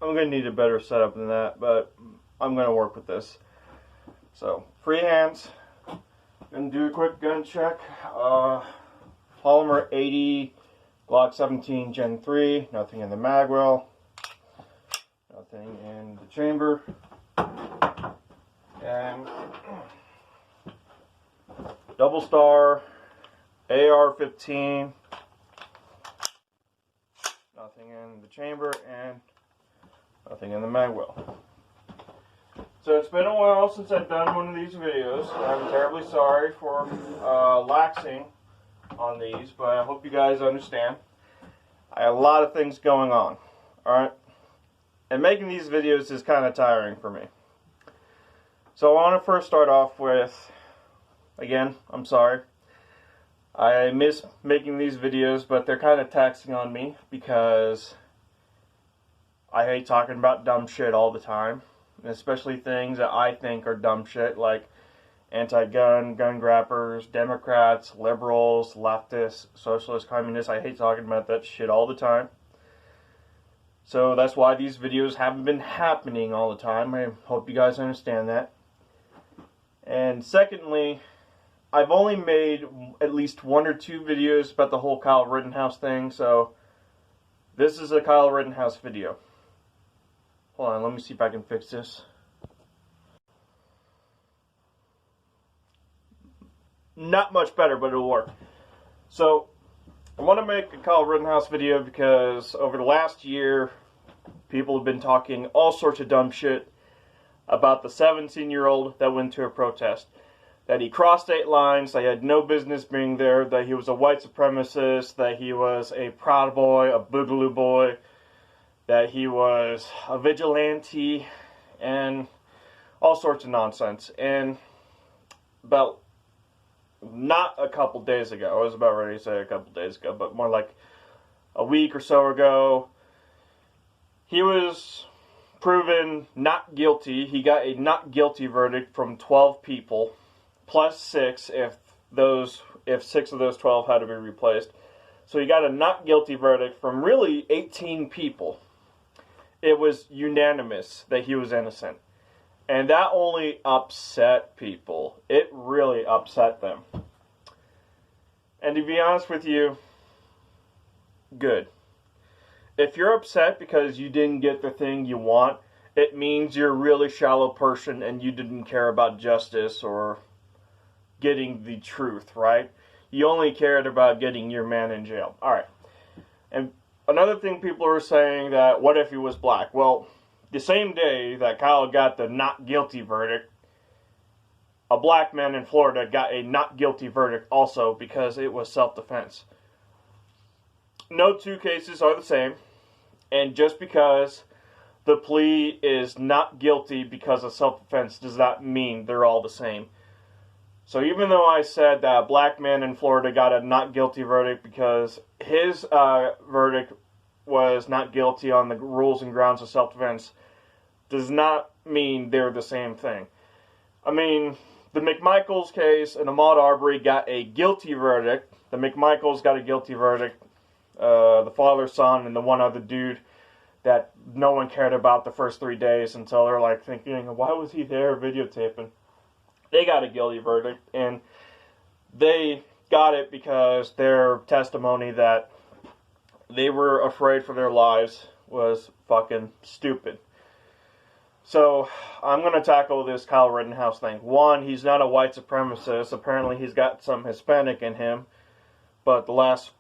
I'm going to need a better setup than that, but I'm going to work with this. So, free hands. Going to do a quick gun check. Polymer 80, Glock 17 Gen 3, nothing in the mag well, nothing in the chamber, and double star AR-15, nothing in the chamber, and nothing in the mag well. So it's been a while since I've done one of these videos. I'm terribly sorry for laxing on these, but I hope you guys understand. I have a lot of things going on, alright? And making these videos is kind of tiring for me. So I want to first start off with, again, I'm sorry. I miss making these videos, but they're kind of taxing on me because I hate talking about dumb shit all the time. Especially things that I think are dumb shit, like anti-gun, gun grabbers, Democrats, liberals, leftists, socialists, communists. I hate talking about that shit all the time. So that's why these videos haven't been happening all the time. I hope you guys understand that. And secondly, I've only made at least 1 or 2 videos about the whole Kyle Rittenhouse thing, so this is a Kyle Rittenhouse video. Hold on, let me see if I can fix this. Not much better, but it'll work. So, I want to make a Kyle Rittenhouse video because over the last year, people have been talking all sorts of dumb shit about the 17-year-old that went to a protest. That he crossed state lines, that he had no business being there, that he was a white supremacist, that he was a Proud Boy, a Boogaloo Boy, that he was a vigilante, and all sorts of nonsense. And about, not a couple days ago, I was about ready to say a couple days ago, but more like a week or so ago, he was proven not guilty. He got a not guilty verdict from 12 people, plus 6 if 6 of those 12 had to be replaced. So he got a not guilty verdict from really 18 people. It was unanimous that he was innocent. And that only upset people. It really upset them. And to be honest with you, good. If you're upset because you didn't get the thing you want, it means you're a really shallow person and you didn't care about justice or getting the truth, right? You only cared about getting your man in jail. Alright. And another thing people are saying that, what if he was black? Well, the same day that Kyle got the not guilty verdict, a black man in Florida got a not guilty verdict also because it was self-defense. No two cases are the same, and just because the plea is not guilty because of self-defense does not mean they're all the same. So even though I said that a black man in Florida got a not guilty verdict because his verdict was not guilty on the rules and grounds of self-defense, does not mean they're the same thing. I mean, the McMichaels case and Ahmaud Arbery got a guilty verdict. The McMichaels got a guilty verdict. The father, son, and the one other dude that no one cared about the first 3 days until they're like thinking, why was he there videotaping? They got a guilty verdict, and they got it because their testimony that they were afraid for their lives was fucking stupid. So, I'm going to tackle this Kyle Rittenhouse thing. One, he's not a white supremacist. Apparently he's got some Hispanic in him, but the last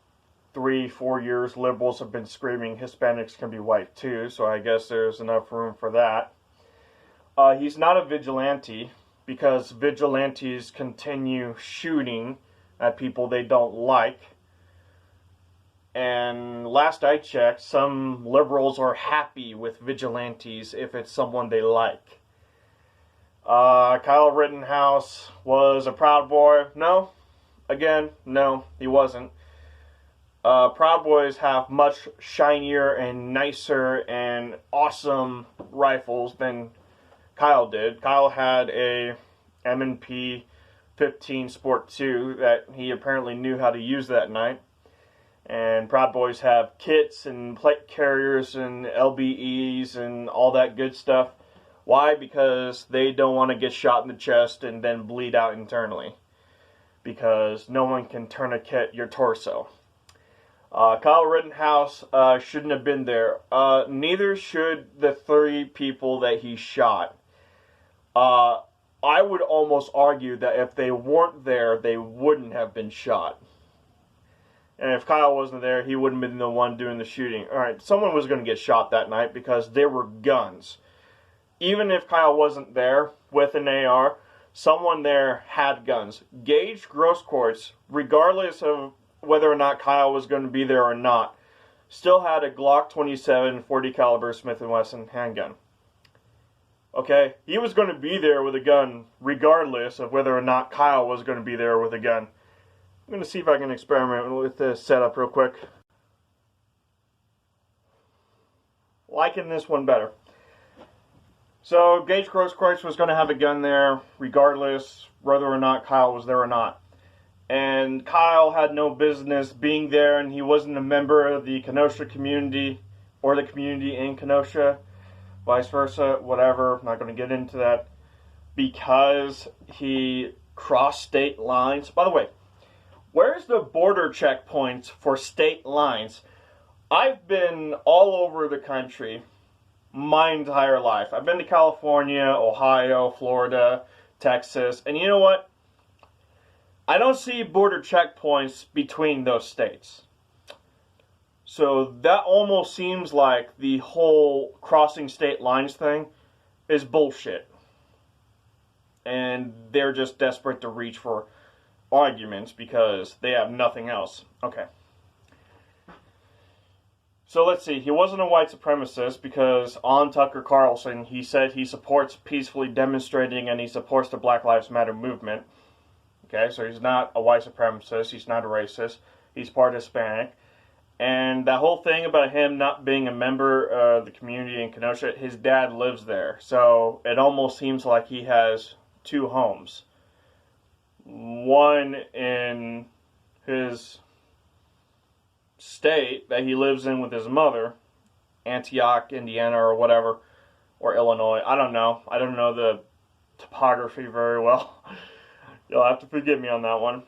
3-4 years, liberals have been screaming Hispanics can be white too, so I guess there's enough room for that. He's not a vigilante, because vigilantes continue shooting at people they don't like. And last I checked, some liberals are happy with vigilantes if it's someone they like. Kyle Rittenhouse was a Proud Boy. No. Again, no, he wasn't. Proud Boys have much shinier and nicer and awesome rifles than Kyle did. Kyle had a M&P 15 Sport 2 that he apparently knew how to use that night. And Proud Boys have kits and plate carriers and LBEs and all that good stuff. Why? Because they don't want to get shot in the chest and then bleed out internally. Because no one can tourniquet your torso. Kyle Rittenhouse shouldn't have been there. Neither should the 3 people that he shot. I would almost argue that if they weren't there, they wouldn't have been shot. And if Kyle wasn't there, he wouldn't have been the one doing the shooting. Alright, someone was going to get shot that night because there were guns. Even if Kyle wasn't there with an AR, someone there had guns. Gage Grosskreutz, regardless of whether or not Kyle was going to be there or not, still had a Glock 27 40 caliber Smith & Wesson handgun. Okay? He was going to be there with a gun regardless of whether or not Kyle was going to be there with a gun. I'm going to see if I can experiment with this setup real quick. Liking this one better. So, Gage Grosskreutz was going to have a gun there, regardless whether or not Kyle was there or not. And Kyle had no business being there, and he wasn't a member of the Kenosha community, or the community in Kenosha, vice versa, whatever. I'm not going to get into that. Because he crossed state lines. By the way, where's the border checkpoints for state lines? I've been all over the country my entire life. I've been to California, Ohio, Florida, Texas, and you know what? I don't see border checkpoints between those states. So that almost seems like the whole crossing state lines thing is bullshit. And they're just desperate to reach for arguments because they have nothing else. Okay. So let's see. He wasn't a white supremacist because on Tucker Carlson he said he supports peacefully demonstrating and he supports the Black Lives Matter movement. Okay, so he's not a white supremacist. He's not a racist. He's part Hispanic. And that whole thing about him not being a member of the community in Kenosha, his dad lives there. So it almost seems like he has 2 homes. One in his state that he lives in with his mother, Antioch, Indiana, or whatever, or Illinois. I don't know. I don't know the topography very well. You'll have to forgive me on that one.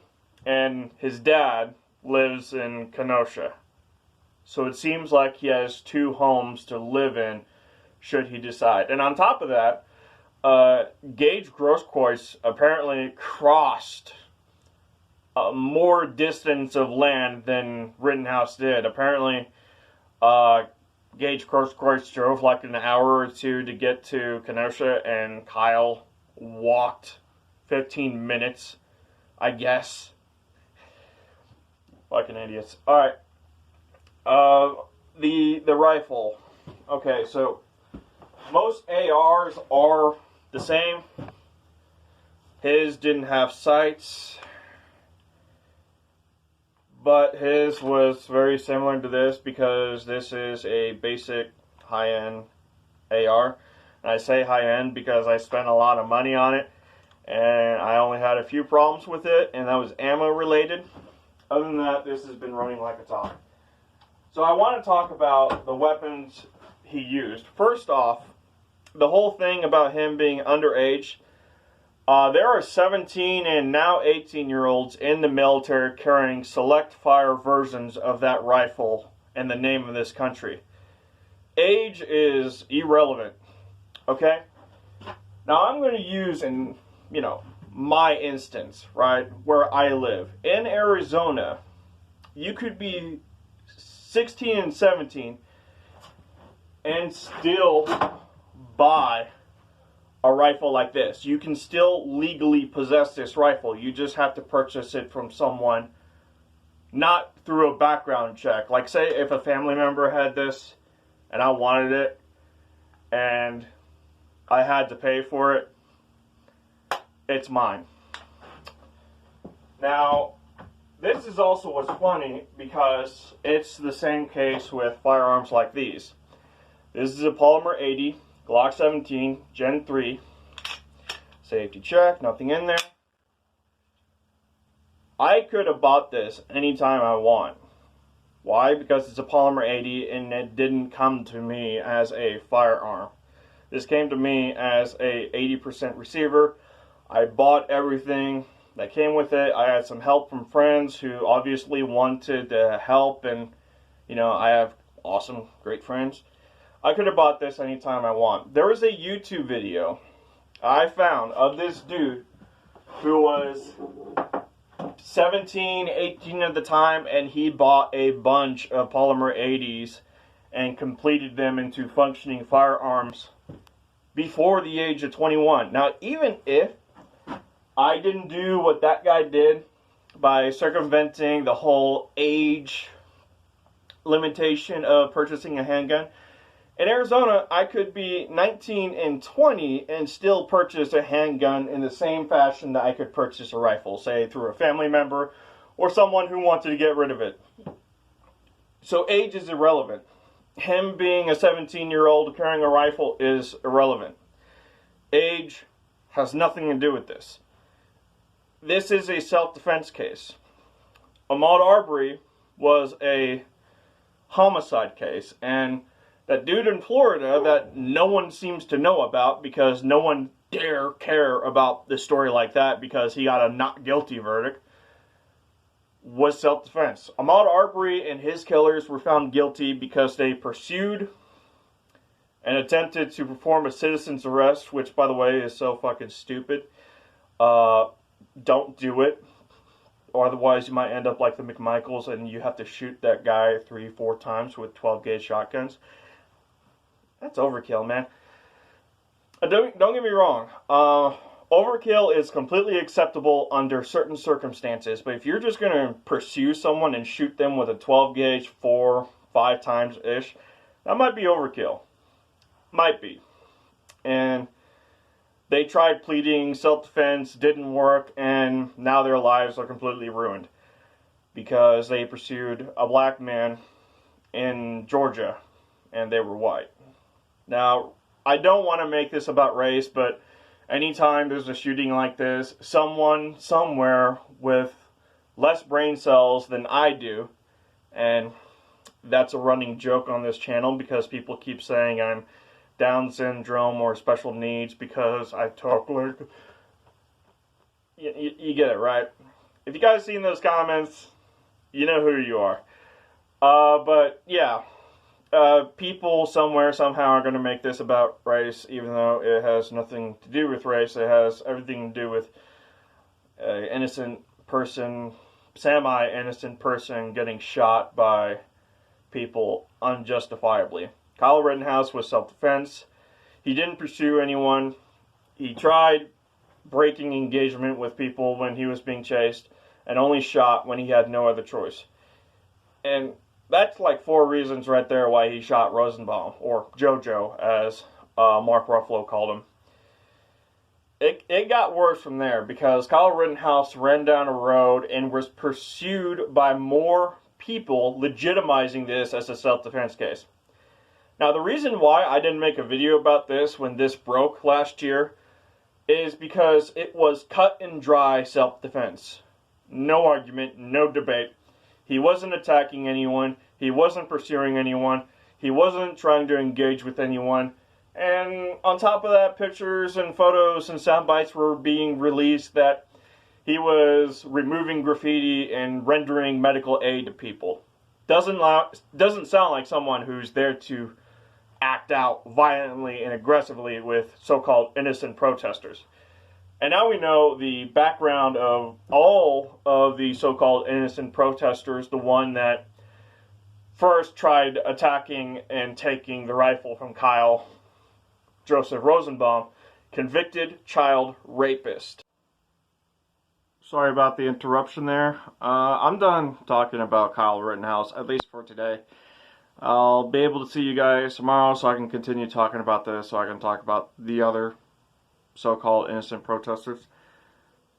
And his dad lives in Kenosha. So it seems like he has 2 homes to live in should he decide. And on top of that, Gage Grosskreutz apparently crossed more distance of land than Rittenhouse did. Apparently, Gage Grosskreutz drove like an hour or 2 to get to Kenosha, and Kyle walked 15 minutes, I guess. Fucking idiots. Alright. The rifle. Okay, so most ARs are the same. His didn't have sights, but his was very similar to this because this is a basic high-end AR. And I say high-end because I spent a lot of money on it, and I only had a few problems with it, and that was ammo related. Other than that, this has been running like a top. So I want to talk about the weapons he used. First off, the whole thing about him being underage. There are 17 and now 18-year-olds in the military carrying select fire versions of that rifle in the name of this country. Age is irrelevant. Okay? Now I'm going to use my instance, right, where I live. In Arizona, you could be 16 and 17 and still buy a rifle like this. You can still legally possess this rifle. You just have to purchase it from someone, not through a background check. Like, say if a family member had this and I wanted it and I had to pay for it, it's mine. Now, this is also what's funny because it's the same case with firearms like these. This is a Polymer 80, Glock 17, Gen 3. Safety check, nothing in there. I could have bought this anytime I want. Why? Because it's a polymer 80 and it didn't come to me as a firearm. This came to me as a 80% receiver. I bought everything that came with it. I had some help from friends who obviously wanted to help, and you know, I have awesome, great friends. I could have bought this anytime I want. There was a YouTube video I found of this dude who was 17, 18 at the time, and he bought a bunch of polymer 80s and completed them into functioning firearms before the age of 21. Now, even if I didn't do what that guy did by circumventing the whole age limitation of purchasing a handgun, in Arizona, I could be 19 and 20 and still purchase a handgun in the same fashion that I could purchase a rifle, say through a family member or someone who wanted to get rid of it. So age is irrelevant. Him being a 17-year-old carrying a rifle is irrelevant. Age has nothing to do with this. This is a self-defense case. Ahmaud Arbery was a homicide case, and that dude in Florida that no one seems to know about because no one dare care about this story like that because he got a not guilty verdict, was self-defense. Ahmaud Arbery and his killers were found guilty because they pursued and attempted to perform a citizen's arrest, which, by the way, is so fucking stupid. Don't do it. Or otherwise you might end up like the McMichaels and you have to shoot that guy 3-4 times with 12-gauge shotguns. That's overkill, man. Don't get me wrong. Overkill is completely acceptable under certain circumstances, but if you're just going to pursue someone and shoot them with a 12-gauge 4-5 times-ish, that might be overkill. Might be. And they tried pleading self-defense, didn't work, and now their lives are completely ruined because they pursued a black man in Georgia and they were white. Now, I don't want to make this about race, but anytime there's a shooting like this, someone somewhere with less brain cells than I do, and that's a running joke on this channel because people keep saying I'm Down syndrome or special needs because I talk like... You get it, right? If you guys seen those comments, you know who you are. But yeah, people somewhere somehow are going to make this about race, even though it has nothing to do with race. It has everything to do with an innocent person, semi-innocent person getting shot by people unjustifiably. Kyle Rittenhouse was self-defense. He didn't pursue anyone. He tried breaking engagement with people when he was being chased and only shot when he had no other choice. And that's like 4 reasons right there why he shot Rosenbaum, or JoJo as Mark Ruffalo called him. It got worse from there because Kyle Rittenhouse ran down a road and was pursued by more people, legitimizing this as a self-defense case. Now, the reason why I didn't make a video about this when this broke last year is because it was cut and dry self-defense. No argument, no debate. He wasn't attacking anyone. He wasn't pursuing anyone. He wasn't trying to engage with anyone. And on top of that, pictures and photos and sound bites were being released that he was removing graffiti and rendering medical aid to people. Doesn't sound like someone who's there to act out violently and aggressively with so-called innocent protesters. And now we know the background of all of the so-called innocent protesters, the one that first tried attacking and taking the rifle from Kyle Joseph Rosenbaum, convicted child rapist. Sorry about the interruption there. I'm done talking about Kyle Rittenhouse, at least for today. I'll be able to see you guys tomorrow so I can continue talking about this, so I can talk about the other so-called innocent protesters.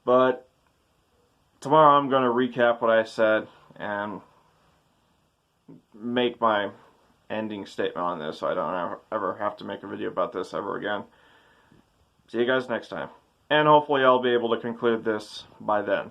But tomorrow I'm going to recap what I said and make my ending statement on this so I don't ever have to make a video about this ever again. See you guys next time. And hopefully I'll be able to conclude this by then.